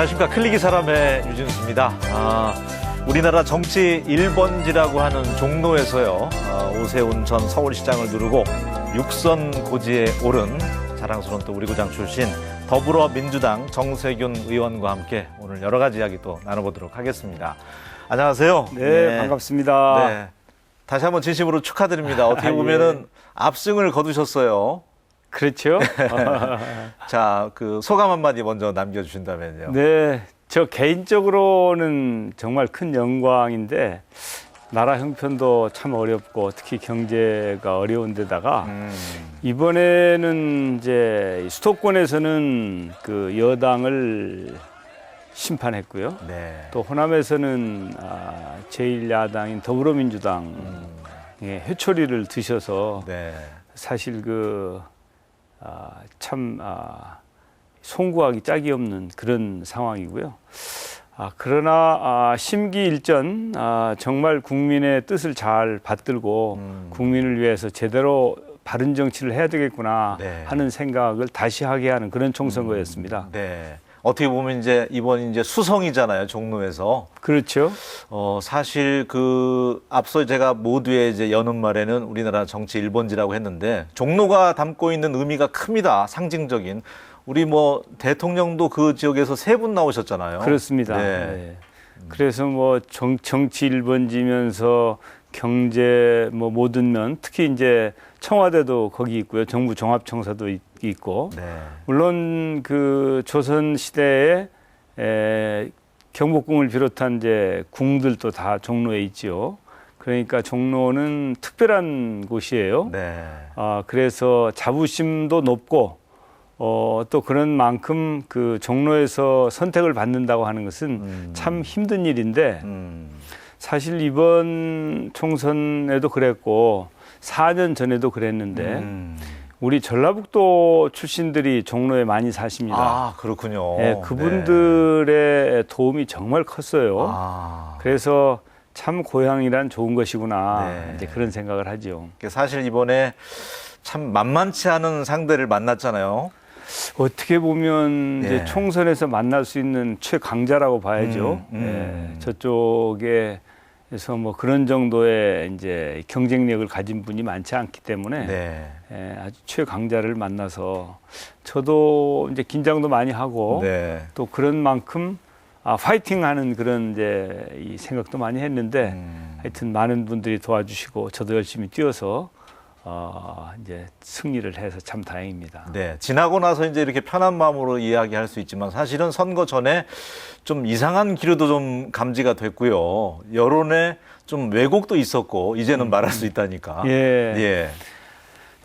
안녕하십니까. 클릭이 사람의 유진수입니다. 우리나라 정치 1번지라고 하는 종로에서요. 오세훈 전 서울시장을 누르고 6선 고지에 오른 자랑스러운 또 우리 구장 출신 더불어민주당 정세균 의원과 함께 오늘 여러 가지 이야기 또 나눠보도록 하겠습니다. 안녕하세요. 네, 반갑습니다. 네. 다시 한번 진심으로 축하드립니다. 어떻게 보면은 압승을 거두셨어요. 그렇죠. 자, 그 소감 한마디 먼저 남겨주신다면요. 네, 저 개인적으로는 정말 큰 영광인데 나라 형편도 참 어렵고 특히 경제가 어려운 데다가 이번에는 이제 수도권에서는 그 여당을 심판했고요. 네. 또 호남에서는 제1야당인 더불어민주당 회초리를 드셔서 네. 사실 송구하기 짝이 없는 그런 상황이고요. 그러나 심기일전 정말 국민의 뜻을 잘 받들고 국민을 위해서 제대로 바른 정치를 해야 되겠구나 네. 하는 생각을 다시 하게 하는 그런 총선거였습니다. 네. 어떻게 보면 이번 수성이잖아요, 종로에서. 그렇죠. 사실 앞서 제가 모두의 여는 말에는 우리나라 정치 1번지라고 했는데 종로가 담고 있는 의미가 큽니다. 상징적인. 우리 대통령도 그 지역에서 3분 나오셨잖아요. 그렇습니다. 네. 네. 그래서 정치 1번지면서 경제 모든 면 특히 이제 청와대도 거기 있고요. 정부 종합청사도 있고. 네. 물론 그 조선 시대에 경복궁을 비롯한 이제 궁들도 다 종로에 있죠. 그러니까 종로는 특별한 곳이에요. 네. 그래서 자부심도 높고 또 그런 만큼 그 종로에서 선택을 받는다고 하는 것은 참 힘든 일인데 사실 이번 총선에도 그랬고 4년 전에도 그랬는데 우리 전라북도 출신들이 종로에 많이 사십니다. 그렇군요. 네, 그분들의 도움이 정말 컸어요. 그래서 참 고향이란 좋은 것이구나. 네. 이제 그런 생각을 하죠. 사실 이번에 참 만만치 않은 상대를 만났잖아요. 어떻게 보면 예. 이제 총선에서 만날 수 있는 최강자라고 봐야죠. 저쪽에서 그런 정도의 이제 경쟁력을 가진 분이 많지 않기 때문에 네. 아주 최강자를 만나서 저도 이제 긴장도 많이 하고 네. 또 그런 만큼 파이팅하는 그런 이제 이 생각도 많이 했는데 하여튼 많은 분들이 도와주시고 저도 열심히 뛰어서 이제 승리를 해서 참 다행입니다. 네, 지나고 나서 이렇게 편한 마음으로 이야기할 수 있지만 사실은 선거 전에 좀 이상한 기류도 좀 감지가 됐고요. 여론에 좀 왜곡도 있었고 이제는 말할 수 있다니까. 예. 예.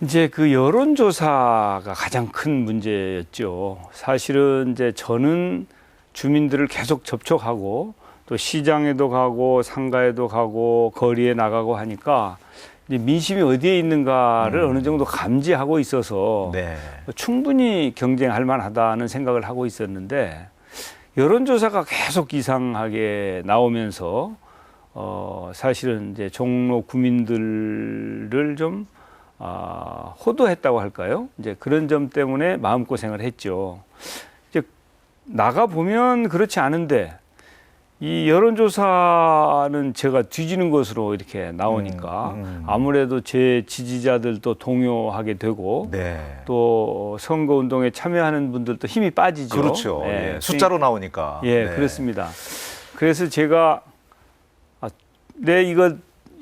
이제 그 여론조사가 가장 큰 문제였죠. 사실은 이제 저는 주민들을 계속 접촉하고 또 시장에도 가고 상가에도 가고 거리에 나가고 하니까 이제 민심이 어디에 있는가를 어느 정도 감지하고 있어서 네. 충분히 경쟁할 만하다는 생각을 하고 있었는데 여론조사가 계속 이상하게 나오면서 사실은 이제 종로 구민들을 좀 호도했다고 할까요? 이제 그런 점 때문에 마음고생을 했죠. 이제 나가 보면 그렇지 않은데 이 여론조사는 제가 뒤지는 것으로 이렇게 나오니까 아무래도 제 지지자들도 동요하게 되고 네. 또 선거운동에 참여하는 분들도 힘이 빠지죠. 그렇죠. 네. 예. 숫자로 나오니까. 예, 네. 그렇습니다. 그래서 제가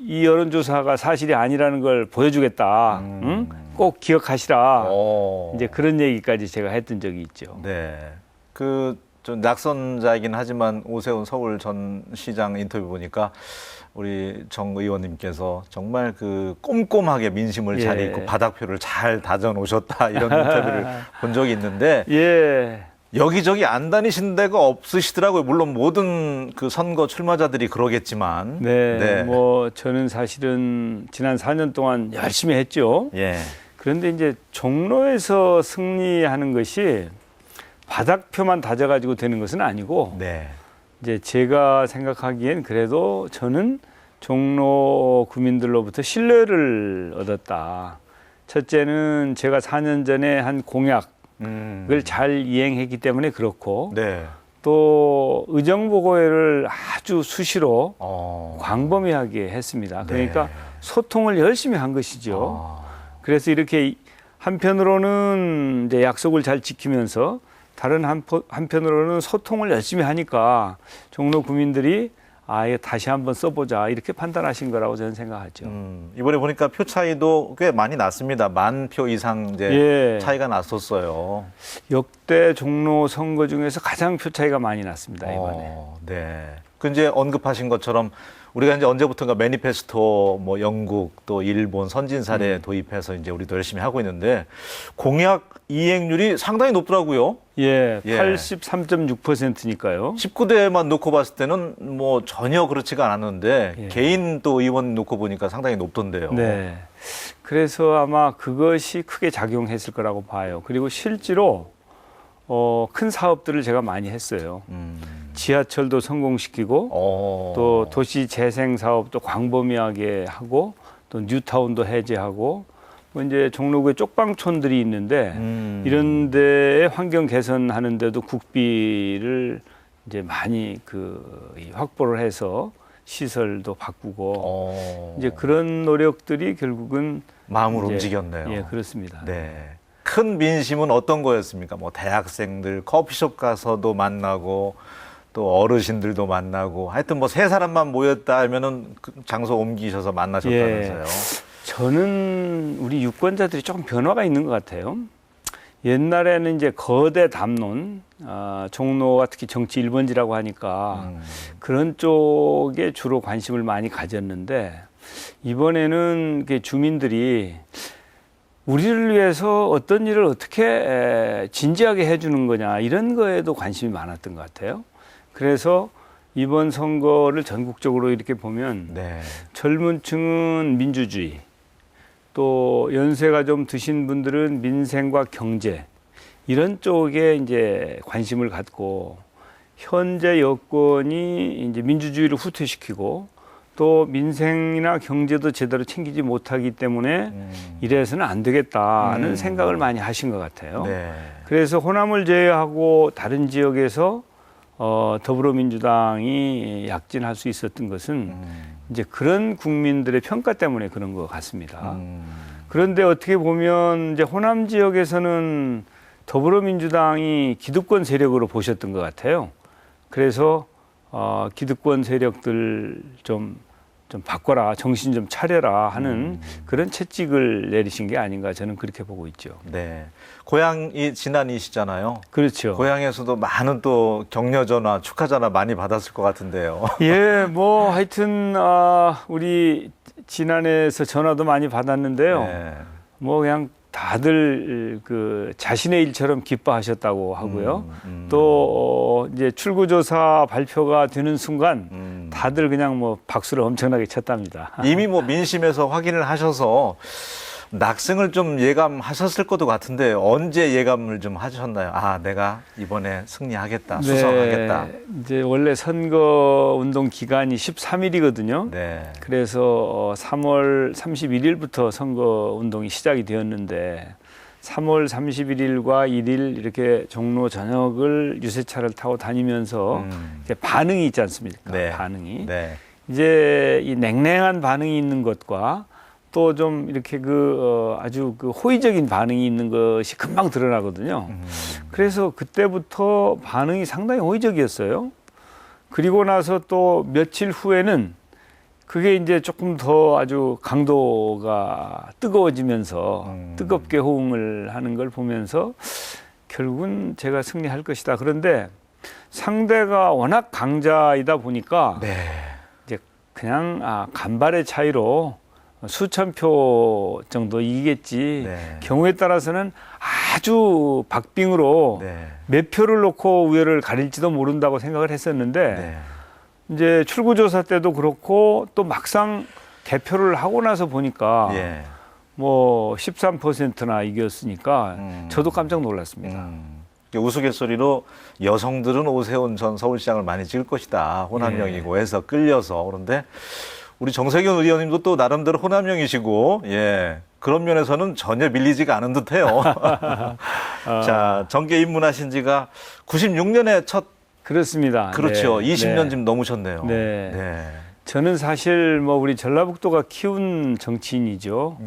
이 여론조사가 사실이 아니라는 걸 보여주겠다. 응? 꼭 기억하시라. 이제 그런 얘기까지 제가 했던 적이 있죠. 네. 좀 낙선자이긴 하지만 오세훈 서울 전 시장 인터뷰 보니까 우리 정 의원님께서 정말 꼼꼼하게 민심을 잘 예. 읽고 바닥표를 잘 다져 놓으셨다 이런 인터뷰를 본 적이 있는데 예. 여기저기 안 다니신 데가 없으시더라고요. 물론 모든 선거 출마자들이 그러겠지만. 네. 저는 사실은 지난 4년 동안 열심히 했죠. 예. 그런데 이제 종로에서 승리하는 것이 바닥표만 다져가지고 되는 것은 아니고 네. 이제 제가 생각하기엔 그래도 저는 종로 구민들로부터 신뢰를 얻었다. 첫째는 제가 4년 전에 한 공약을 잘 이행했기 때문에 그렇고 네. 또 의정부고회를 아주 수시로 어. 광범위하게 했습니다. 네. 그러니까 소통을 열심히 한 것이죠. 어. 그래서 이렇게 한편으로는 이제 약속을 잘 지키면서 다른 한편으로는 소통을 열심히 하니까 종로 구민들이 이거 다시 한번 써보자 이렇게 판단하신 거라고 저는 생각하죠. 이번에 보니까 표 차이도 꽤 많이 났습니다. 10,000표 이상 이제 예. 차이가 났었어요. 역대 종로 선거 중에서 가장 표 차이가 많이 났습니다, 이번에. 네. 그 이제 언급하신 것처럼 우리가 이제 언제부턴가 매니페스토 뭐 영국 또 일본 선진 사례 도입해서 이제 우리도 열심히 하고 있는데 공약 이행률이 상당히 높더라고요. 예, 예. 83.6%니까요. 19대만 놓고 봤을 때는 뭐 전혀 그렇지가 않았는데 예. 개인 또 의원 놓고 보니까 상당히 높던데요. 네. 그래서 아마 그것이 크게 작용했을 거라고 봐요. 그리고 실제로 큰 사업들을 제가 많이 했어요. 지하철도 성공시키고 또 도시 재생 사업도 광범위하게 하고 또 뉴타운도 해제하고 뭐 이제 종로구에 쪽방촌들이 있는데 이런 데에 환경 개선하는데도 국비를 이제 많이 확보를 해서 시설도 바꾸고 이제 그런 노력들이 결국은 마음을 이제, 움직였네요. 예, 그렇습니다. 네. 큰 민심은 어떤 거였습니까? 뭐 대학생들 커피숍 가서도 만나고 또 어르신들도 만나고 하여튼 뭐 세 사람만 모였다 하면은 그 장소 옮기셔서 만나셨다면서요. 예. 저는 우리 유권자들이 조금 변화가 있는 것 같아요. 옛날에는 이제 거대 담론, 종로가 특히 정치 1번지라고 하니까 그런 쪽에 주로 관심을 많이 가졌는데 이번에는 주민들이 우리를 위해서 어떤 일을 어떻게 진지하게 해주는 거냐 이런 거에도 관심이 많았던 것 같아요. 그래서 이번 선거를 전국적으로 이렇게 보면 네. 젊은 층은 민주주의, 또 연세가 좀 드신 분들은 민생과 경제 이런 쪽에 이제 관심을 갖고 현재 여건이 이제 민주주의를 후퇴시키고 또 민생이나 경제도 제대로 챙기지 못하기 때문에 이래서는 안 되겠다는 생각을 많이 하신 것 같아요. 네. 그래서 호남을 제외하고 다른 지역에서 더불어민주당이 약진할 수 있었던 것은 이제 그런 국민들의 평가 때문에 그런 것 같습니다. 그런데 어떻게 보면 이제 호남 지역에서는 더불어민주당이 기득권 세력으로 보셨던 것 같아요. 그래서 기득권 세력들 좀 바꿔라, 정신 좀 차려라 하는 그런 채찍을 내리신 게 아닌가 저는 그렇게 보고 있죠. 네. 고향이 진안이시잖아요. 그렇죠. 고향에서도 많은 또 격려 전화, 축하 전화 많이 받았을 것 같은데요. 예, 뭐 하여튼 우리 진안에서 전화도 많이 받았는데요. 네. 뭐 그냥 다들 자신의 일처럼 기뻐하셨다고 하고요. 또 이제 출구조사 발표가 되는 순간 다들 그냥 뭐 박수를 엄청나게 쳤답니다. 이미 뭐 민심에서 확인을 하셔서 낙승을 좀 예감하셨을 것도 같은데 언제 예감을 좀 하셨나요? 내가 이번에 승리하겠다, 수성하겠다. 네, 이제 원래 선거 운동 기간이 13일이거든요. 네. 그래서 3월 31일부터 선거 운동이 시작이 되었는데 3월 31일과 1일 이렇게 종로 전역을 유세차를 타고 다니면서 이제 반응이 있지 않습니까? 네. 반응이. 네. 이제 이 냉랭한 반응이 있는 것과 또 좀 이렇게 아주 호의적인 반응이 있는 것이 금방 드러나거든요. 그래서 그때부터 반응이 상당히 호의적이었어요. 그리고 나서 또 며칠 후에는 그게 이제 조금 더 아주 강도가 뜨거워지면서 뜨겁게 호응을 하는 걸 보면서 결국은 제가 승리할 것이다. 그런데 상대가 워낙 강자이다 보니까 네. 이제 그냥 간발의 차이로 수천 표 정도 이기겠지. 네. 경우에 따라서는 아주 박빙으로 네. 몇 표를 놓고 우열을 가릴지도 모른다고 생각을 했었는데 네. 이제 출구조사 때도 그렇고 또 막상 개표를 하고 나서 보니까 예. 뭐 13%나 이겼으니까 저도 깜짝 놀랐습니다. 우스갯소리로 여성들은 오세훈 전 서울시장을 많이 찍을 것이다. 호남형이고 해서 끌려서. 그런데 우리 정세균 의원님도 또 나름대로 호남형이시고, 예. 그런 면에서는 전혀 밀리지가 않은 듯 해요. 자, 정계 입문하신 지가 96년에 첫 그렇습니다. 그렇죠. 네. 20년 네. 지금 넘으셨네요. 네. 네. 저는 사실 뭐 우리 전라북도가 키운 정치인이죠.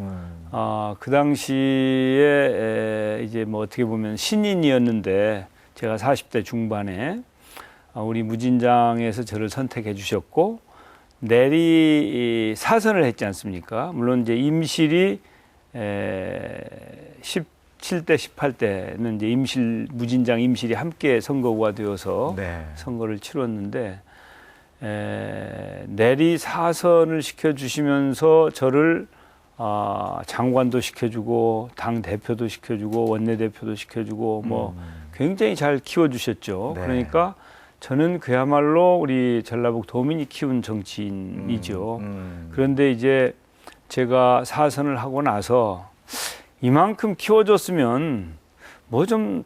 그 당시에 이제 뭐 어떻게 보면 신인이었는데 제가 40대 중반에 우리 무진장에서 저를 선택해 주셨고 내리 사선을 했지 않습니까? 물론 이제 임실이 17대, 18대는 이제 무진장 임실이 함께 선거구가 되어서 네. 선거를 치렀는데 내리 사선을 시켜주시면서 저를 장관도 시켜주고 당 대표도 시켜주고 원내대표도 시켜주고 뭐 굉장히 잘 키워주셨죠. 네. 그러니까 저는 그야말로 우리 전라북도민이 키운 정치인이죠. 그런데 이제 제가 사선을 하고 나서 이만큼 키워줬으면 뭐 좀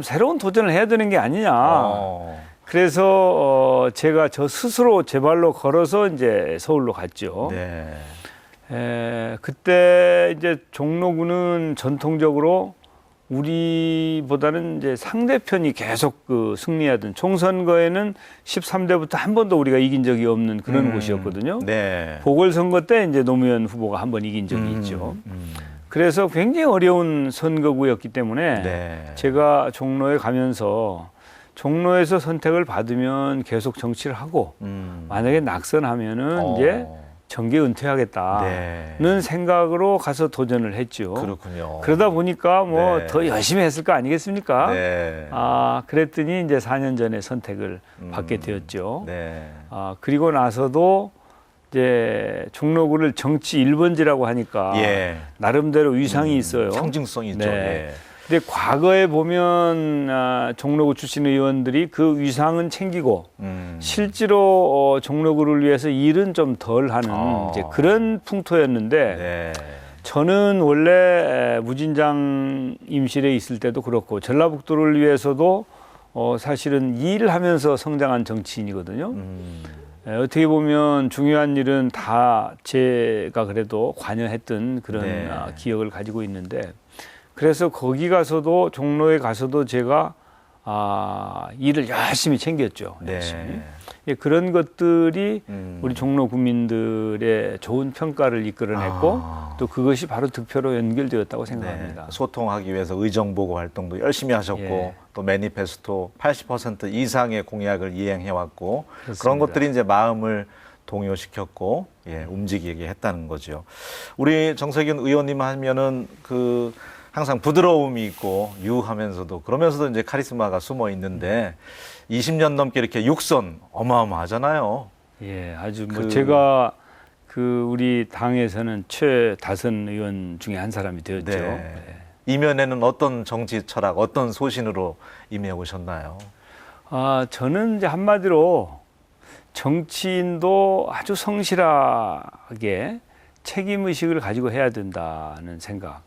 새로운 도전을 해야 되는 게 아니냐. 그래서 제가 저 스스로 제 발로 걸어서 이제 서울로 갔죠. 네. 그때 이제 종로구는 전통적으로 우리보다는 이제 상대편이 계속 그 승리하던 총선거에는 13대부터 한 번도 우리가 이긴 적이 없는 그런 곳이었거든요. 네. 보궐선거 때 이제 노무현 후보가 한 번 이긴 적이 있죠. 그래서 굉장히 어려운 선거구였기 때문에 네. 제가 종로에 가면서 종로에서 선택을 받으면 계속 정치를 하고 만약에 낙선하면은 이제 정계 은퇴하겠다는 네. 생각으로 가서 도전을 했죠. 그렇군요. 그러다 보니까 뭐 네. 더 열심히 했을 거 아니겠습니까? 네. 그랬더니 이제 4년 전에 선택을 받게 되었죠. 네. 그리고 나서도 이제 종로구를 정치 1번지라고 하니까 예. 나름대로 위상이 있어요. 상징성이 있죠. 네. 예. 근데 과거에 보면 종로구 출신 의원들이 그 위상은 챙기고 실제로 종로구를 위해서 일은 좀 덜 하는 이제 그런 풍토였는데 네. 저는 원래 무진장 임실에 있을 때도 그렇고 전라북도를 위해서도 사실은 일하면서 성장한 정치인이거든요. 어떻게 보면 중요한 일은 다 제가 그래도 관여했던 그런 네. 기억을 가지고 있는데 그래서 거기 가서도 종로에 가서도 제가 일을 열심히 챙겼죠. 열심히. 네. 예, 그런 것들이 우리 종로 국민들의 좋은 평가를 이끌어냈고 또 그것이 바로 득표로 연결되었다고 생각합니다. 네. 소통하기 위해서 의정보고 활동도 열심히 하셨고 예. 또 매니페스토 80% 이상의 공약을 이행해왔고 그렇습니다. 그런 것들이 이제 마음을 동요시켰고 움직이게 했다는 거죠. 우리 정세균 의원님 하면은 항상 부드러움이 있고 유하면서도 그러면서도 이제 카리스마가 숨어 있는데 20년 넘게 이렇게 육선 어마어마하잖아요. 예, 아주 뭐 제가 우리 당에서는 최다선 의원 중에 한 사람이 되었죠. 네. 네. 이면에는 어떤 정치 철학, 어떤 소신으로 임해 오셨나요? 저는 이제 한마디로 정치인도 아주 성실하게 책임의식을 가지고 해야 된다는 생각.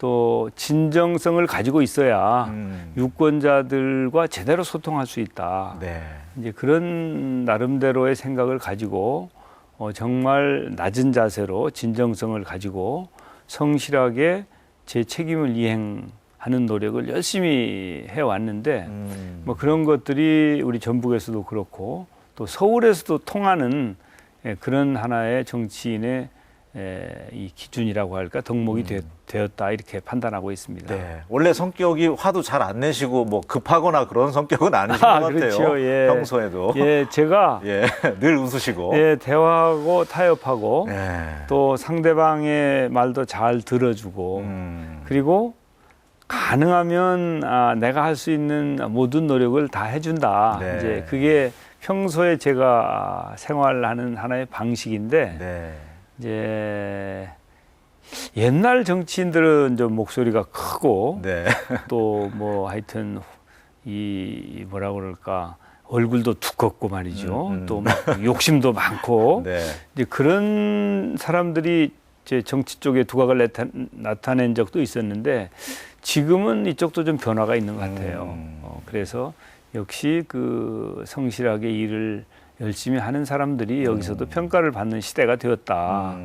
또 진정성을 가지고 있어야 유권자들과 제대로 소통할 수 있다. 네. 이제 그런 나름대로의 생각을 가지고 정말 낮은 자세로 진정성을 가지고 성실하게 제 책임을 이행하는 노력을 열심히 해왔는데 뭐 그런 것들이 우리 전북에서도 그렇고 또 서울에서도 통하는 그런 하나의 정치인의 이 기준이라고 할까 덕목이 되었다 이렇게 판단하고 있습니다. 네. 원래 성격이 화도 잘 안 내시고 뭐 급하거나 그런 성격은 아니신 것 같아요. 그렇죠. 예. 평소에도. 제가 늘 웃으시고. 대화하고 타협하고 네. 또 상대방의 말도 잘 들어주고 그리고 가능하면 내가 할 수 있는 모든 노력을 다 해준다. 네. 이제 그게 평소에 제가 생활하는 하나의 방식인데 네. 이제 옛날 정치인들은 좀 목소리가 크고 네. 또 뭐 하여튼 이 뭐라 그럴까 얼굴도 두껍고 말이죠. 또 막 욕심도 많고 네. 이제 그런 사람들이 이제 정치 쪽에 두각을 나타낸 적도 있었는데 지금은 이쪽도 좀 변화가 있는 것 같아요. 그래서 역시 그 성실하게 일을 열심히 하는 사람들이 여기서도 평가를 받는 시대가 되었다.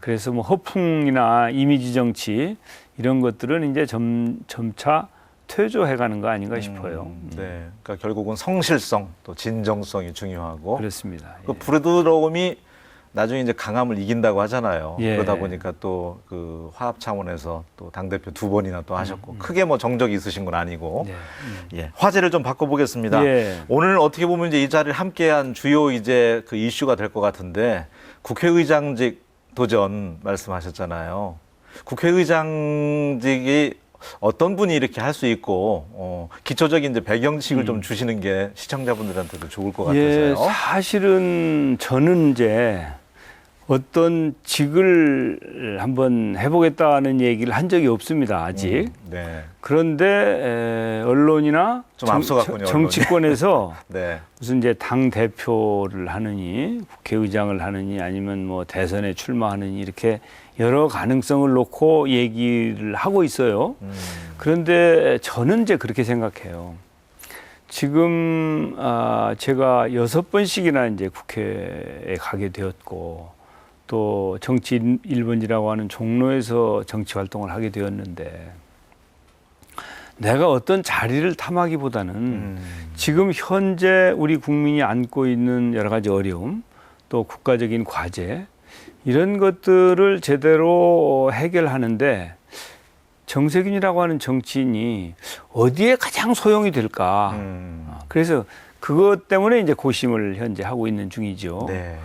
그래서 뭐 허풍이나 이미지 정치 이런 것들은 이제 점차 퇴조해가는 거 아닌가 싶어요. 네, 그러니까 결국은 성실성 또 진정성이 중요하고 그렇습니다. 그 부드러움이 나중에 이제 강함을 이긴다고 하잖아요. 예. 그러다 보니까 또 그 화합 차원에서 또 당대표 2번이나 또 하셨고 크게 뭐 정적이 있으신 건 아니고 네. 예, 화제를 좀 바꿔보겠습니다. 예. 오늘 어떻게 보면 이제 이 자리를 함께한 주요 이제 그 이슈가 될 것 같은데 국회의장직 도전 말씀하셨잖아요. 국회의장직이 어떤 분이 이렇게 할 수 있고 기초적인 이제 배경지식을 좀 주시는 게 시청자분들한테도 좋을 것 예, 같아서요. 사실은 저는 이제 어떤 직을 한번 해보겠다는 얘기를 한 적이 없습니다, 아직. 네. 그런데 언론이나 좀 앞서갔군요, 정치권에서 네. 무슨 이제 당 대표를 하느니 국회의장을 하느니 아니면 뭐 대선에 출마하느니 이렇게 여러 가능성을 놓고 얘기를 하고 있어요. 그런데 저는 이제 그렇게 생각해요. 지금 제가 6번씩이나 이제 국회에 가게 되었고 또 정치 1번지라고 하는 종로에서 정치 활동을 하게 되었는데 내가 어떤 자리를 탐하기보다는 지금 현재 우리 국민이 안고 있는 여러 가지 어려움 또 국가적인 과제 이런 것들을 제대로 해결하는데 정세균이라고 하는 정치인이 어디에 가장 소용이 될까. 그래서 그것 때문에 이제 고심을 현재 하고 있는 중이죠. 네.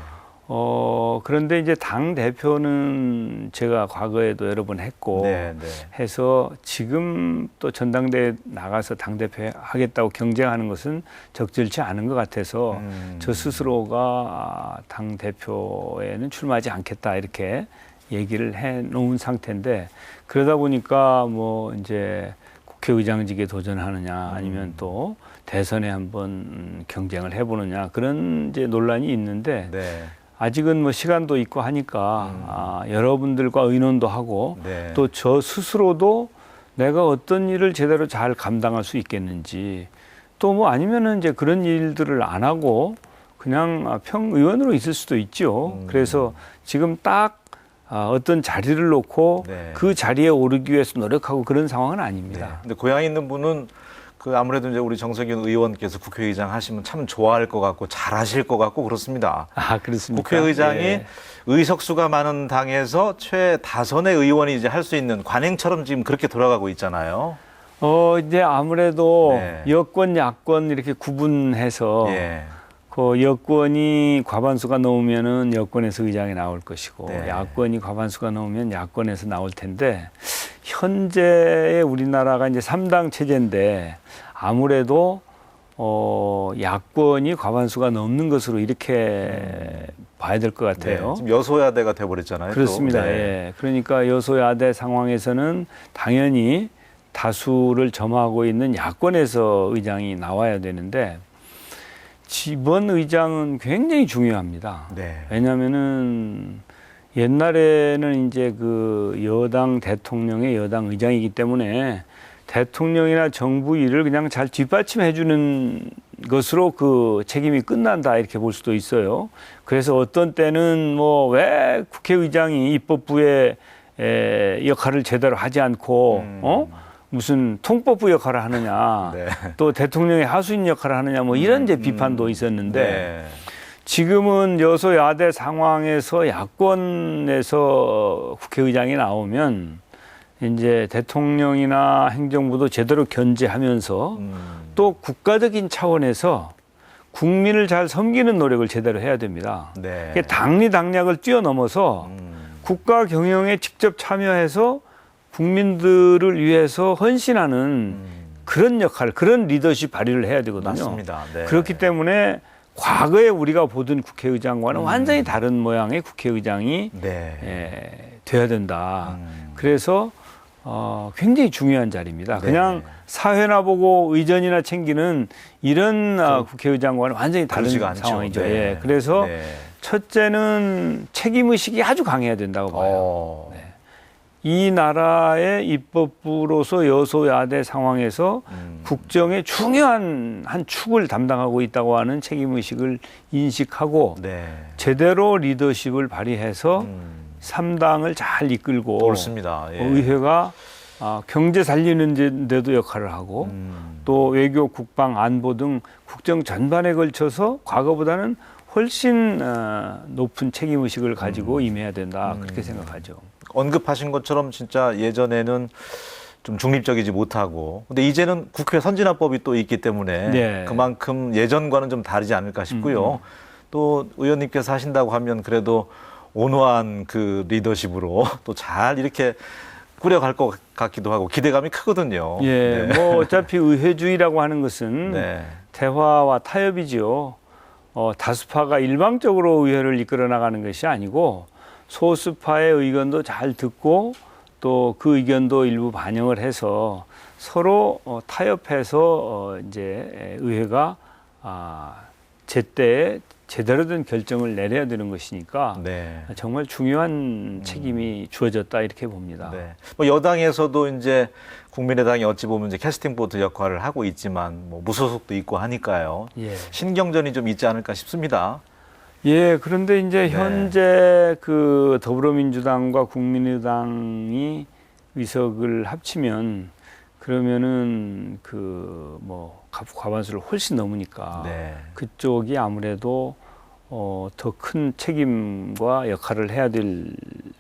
그런데 이제 당 대표는 제가 과거에도 여러 번 했고 네, 네. 해서 지금 또 전당대회 나가서 당 대표 하겠다고 경쟁하는 것은 적절치 않은 것 같아서 저 스스로가 당 대표에는 출마하지 않겠다 이렇게 얘기를 해 놓은 상태인데 그러다 보니까 뭐 이제 국회의장직에 도전하느냐 아니면 또 대선에 한번 경쟁을 해보느냐 그런 이제 논란이 있는데 네. 아직은 뭐 시간도 있고 하니까 여러분들과 의논도 하고 네. 또 저 스스로도 내가 어떤 일을 제대로 잘 감당할 수 있겠는지 또 뭐 아니면은 이제 그런 일들을 안 하고 그냥 평의원으로 있을 수도 있죠. 그래서 지금 딱 어떤 자리를 놓고 네. 그 자리에 오르기 위해서 노력하고 그런 상황은 네. 아닙니다. 근데 고향에 있는 분은 그 아무래도 이제 우리 정세균 의원께서 국회의장 하시면 참 좋아할 것 같고 잘하실 것 같고 그렇습니다. 아, 그렇습니까? 국회의장이 예. 의석수가 많은 당에서 최다선의 의원이 이제 할 수 있는 관행처럼 지금 그렇게 돌아가고 있잖아요. 이제 아무래도 네. 여권, 야권 이렇게 구분해서 예. 그 여권이 과반수가 넘으면은 여권에서 의장이 나올 것이고 네. 야권이 과반수가 넘으면 야권에서 나올 텐데 현재의 우리나라가 이제 3당 체제인데 아무래도 야권이 과반수가 넘는 것으로 이렇게 봐야 될 것 같아요. 네. 지금 여소야대가 돼버렸잖아요. 그렇습니다. 또. 네. 예. 그러니까 여소야대 상황에서는 당연히 다수를 점하고 있는 야권에서 의장이 나와야 되는데 이번 의장은 굉장히 중요합니다. 네. 왜냐하면은 옛날에는 이제 그 여당 대통령의 여당 의장이기 때문에 대통령이나 정부 일을 그냥 잘 뒷받침해 주는 것으로 그 책임이 끝난다 이렇게 볼 수도 있어요. 그래서 어떤 때는 뭐 왜 국회의장이 입법부의 역할을 제대로 하지 않고 무슨 통법부 역할을 하느냐 네. 또 대통령의 하수인 역할을 하느냐 뭐 이런 이제 비판도 있었는데 네. 지금은 여소야대 상황에서 야권에서 국회의장이 나오면 이제 대통령이나 행정부도 제대로 견제하면서 또 국가적인 차원에서 국민을 잘 섬기는 노력을 제대로 해야 됩니다. 네. 당리당략을 뛰어넘어서 국가 경영에 직접 참여해서 국민들을 위해서 헌신하는 그런 역할, 그런 리더십 발휘를 해야 되거든요. 맞습니다. 네. 그렇기 때문에 과거에 우리가 보던 국회의장과는 완전히 다른 모양의 국회의장이 네. 돼야 된다. 그래서 굉장히 중요한 자리입니다. 네. 그냥 사회나 보고 의전이나 챙기는 이런 국회의장과는 완전히 다른 그렇지가 않죠. 상황이죠. 네. 예. 그래서 네. 첫째는 책임의식이 아주 강해야 된다고 봐요. 네. 이 나라의 입법부로서 여소야대 상황에서 국정의 중요한 한 축을 담당하고 있다고 하는 책임의식을 인식하고 네. 제대로 리더십을 발휘해서 3당을 잘 이끌고 옳습니다. 예. 의회가 경제 살리는 데도 역할을 하고 또 외교, 국방, 안보 등 국정 전반에 걸쳐서 과거보다는 훨씬 높은 책임의식을 가지고 임해야 된다. 그렇게 생각하죠. 언급하신 것처럼 진짜 예전에는 좀 중립적이지 못하고 근데 이제는 국회 선진화법이 또 있기 때문에 네. 그만큼 예전과는 좀 다르지 않을까 싶고요. 또 의원님께서 하신다고 하면 그래도 온화한 그 리더십으로 또 잘 이렇게 꾸려갈 것 같기도 하고 기대감이 크거든요. 예, 네. 뭐 어차피 의회주의라고 하는 것은 네. 대화와 타협이지요. 다수파가 일방적으로 의회를 이끌어 나가는 것이 아니고 소수파의 의견도 잘 듣고 또 그 의견도 일부 반영을 해서 서로 타협해서 이제 의회가 제때에 제대로 된 결정을 내려야 되는 것이니까 네. 정말 중요한 책임이 주어졌다 이렇게 봅니다. 네. 뭐 여당에서도 이제 국민의당이 어찌 보면 이제 캐스팅 보트 역할을 하고 있지만 뭐 무소속도 있고 하니까요. 예. 신경전이 좀 있지 않을까 싶습니다. 예, 그런데 이제 네. 현재 그 더불어민주당과 국민의당이 의석을 합치면 그러면은 그 뭐 과반수를 훨씬 넘으니까 네. 그쪽이 아무래도 더 큰 책임과 역할을 해야 될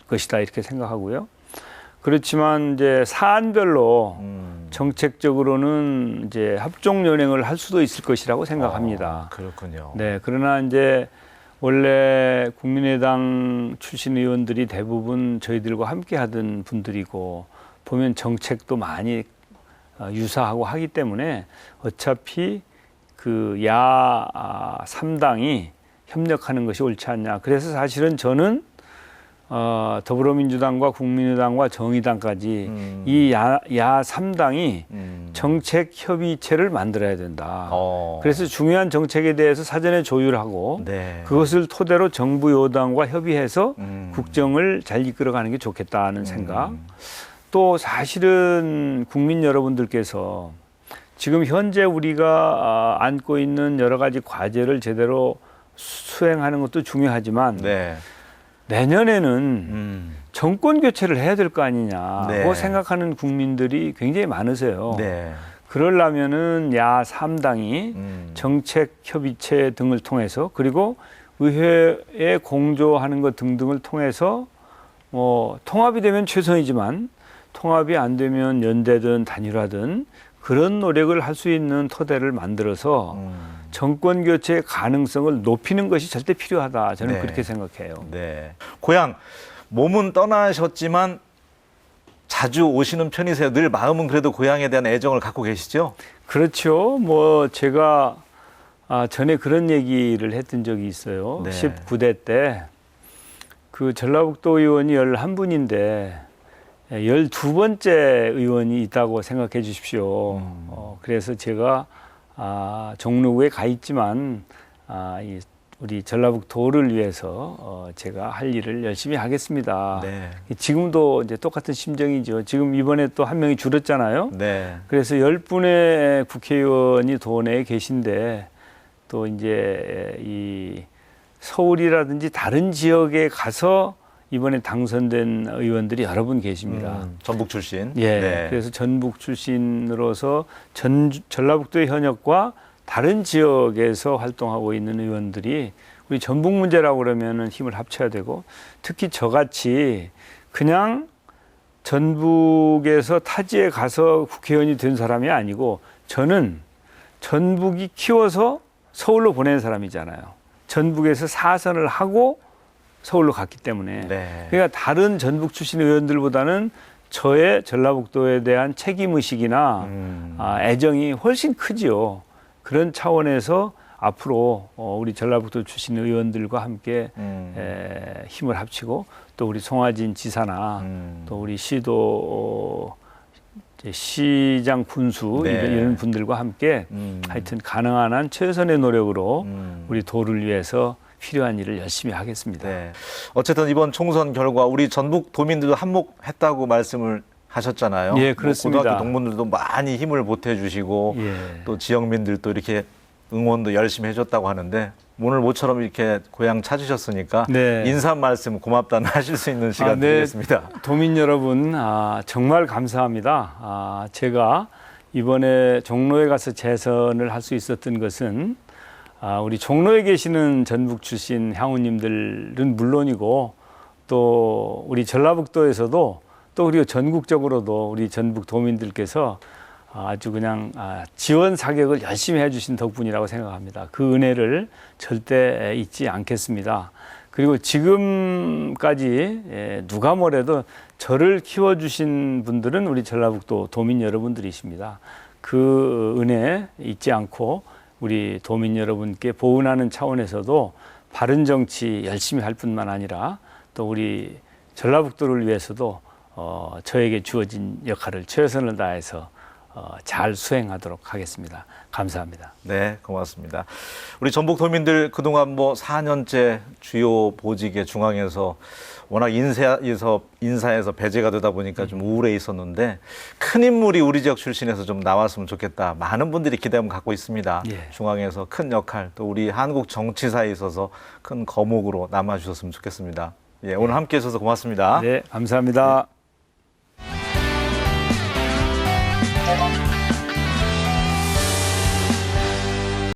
것이다 이렇게 생각하고요. 그렇지만 이제 사안별로 정책적으로는 이제 합종 연행을 할 수도 있을 것이라고 생각합니다. 그렇군요. 네, 그러나 이제 원래 국민의당 출신 의원들이 대부분 저희들과 함께 하던 분들이고 보면 정책도 많이 유사하고 하기 때문에 어차피 그 야 3당이 협력하는 것이 옳지 않냐. 그래서 사실은 저는 더불어민주당과 국민의당과 정의당까지 이 야 3당이 정책 협의체를 만들어야 된다. 그래서 중요한 정책에 대해서 사전에 조율하고 네. 그것을 토대로 정부 여당과 협의해서 국정을 잘 이끌어가는 게 좋겠다는 생각. 또 사실은 국민 여러분들께서 지금 현재 우리가 안고 있는 여러 가지 과제를 제대로 수행하는 것도 중요하지만 네. 내년에는 정권 교체를 해야 될 거 아니냐고 네. 생각하는 국민들이 굉장히 많으세요. 네. 그러려면은 야 3당이 정책 협의체 등을 통해서 그리고 의회에 공조하는 것 등등을 통해서 뭐 통합이 되면 최선이지만 통합이 안 되면 연대든 단일화든 그런 노력을 할 수 있는 토대를 만들어서 정권 교체의 가능성을 높이는 것이 절대 필요하다. 저는 네. 그렇게 생각해요. 네. 고향 몸은 떠나셨지만 자주 오시는 편이세요. 늘 마음은 그래도 고향에 대한 애정을 갖고 계시죠? 그렇죠. 뭐 제가 전에 그런 얘기를 했던 적이 있어요. 네. 19대 때 그 전라북도 의원이 11분인데 12번째 의원이 있다고 생각해 주십시오. 그래서 제가 종로구에 가 있지만 우리 전라북도를 위해서 제가 할 일을 열심히 하겠습니다. 네. 지금도 이제 똑같은 심정이죠. 지금 이번에 또 한 명이 줄었잖아요. 네. 그래서 10분의 국회의원이 도내에 계신데 또 이제 이 서울이라든지 다른 지역에 가서 이번에 당선된 의원들이 여러 분 계십니다. 전북 출신. 예. 네. 그래서 전북 출신으로서 전라북도의 현역과 다른 지역에서 활동하고 있는 의원들이 우리 전북 문제라고 그러면은 힘을 합쳐야 되고 특히 저같이 그냥 전북에서 타지에 가서 국회의원이 된 사람이 아니고 저는 전북이 키워서 서울로 보낸 사람이잖아요. 전북에서 사선을 하고 서울로 갔기 때문에 네. 그러니까 다른 전북 출신 의원들보다는 저의 전라북도에 대한 책임의식이나 애정이 훨씬 크지요. 그런 차원에서 앞으로 우리 전라북도 출신 의원들과 함께 힘을 합치고 또 우리 송하진 지사나 또 우리 시도 시장 군수 네. 이런 분들과 함께 하여튼 가능한 한 최선의 노력으로 우리 도를 위해서 필요한 일을 열심히 하겠습니다. 네. 어쨌든 이번 총선 결과 우리 전북 도민들도 한몫했다고 말씀을 하셨잖아요. 예, 그렇습니다. 고등학교 동문들도 많이 힘을 보태주시고 예. 또 지역민들도 이렇게 응원도 열심히 해줬다고 하는데 오늘 모처럼 이렇게 고향 찾으셨으니까 네. 인사 말씀 고맙다는 하실 수 있는 시간 네. 드리겠습니다. 도민 여러분, 정말 감사합니다. 제가 이번에 종로에 가서 재선을 할 수 있었던 것은 우리 종로에 계시는 전북 출신 향우님들은 물론이고 또 우리 전라북도에서도 또 그리고 전국적으로도 우리 전북 도민들께서 아주 그냥 지원 사격을 열심히 해주신 덕분이라고 생각합니다. 그 은혜를 절대 잊지 않겠습니다. 그리고 지금까지 누가 뭐래도 저를 키워주신 분들은 우리 전라북도 도민 여러분들이십니다. 그 은혜 잊지 않고 우리 도민 여러분께 보은하는 차원에서도 바른 정치 열심히 할 뿐만 아니라 또 우리 전라북도를 위해서도 저에게 주어진 역할을 최선을 다해서 잘 수행하도록 하겠습니다. 감사합니다. 네, 고맙습니다. 우리 전북 도민들 그동안 4년째 주요 보직의 중앙에서 워낙 인사에서 배제가 되다 보니까 좀 우울해 있었는데 큰 인물이 우리 지역 출신에서 좀 나왔으면 좋겠다. 많은 분들이 기대감을 갖고 있습니다. 예. 중앙에서 큰 역할, 또 우리 한국 정치사에 있어서 큰 거목으로 남아주셨으면 좋겠습니다. 예, 오늘 함께 해주셔서 고맙습니다. 네, 감사합니다.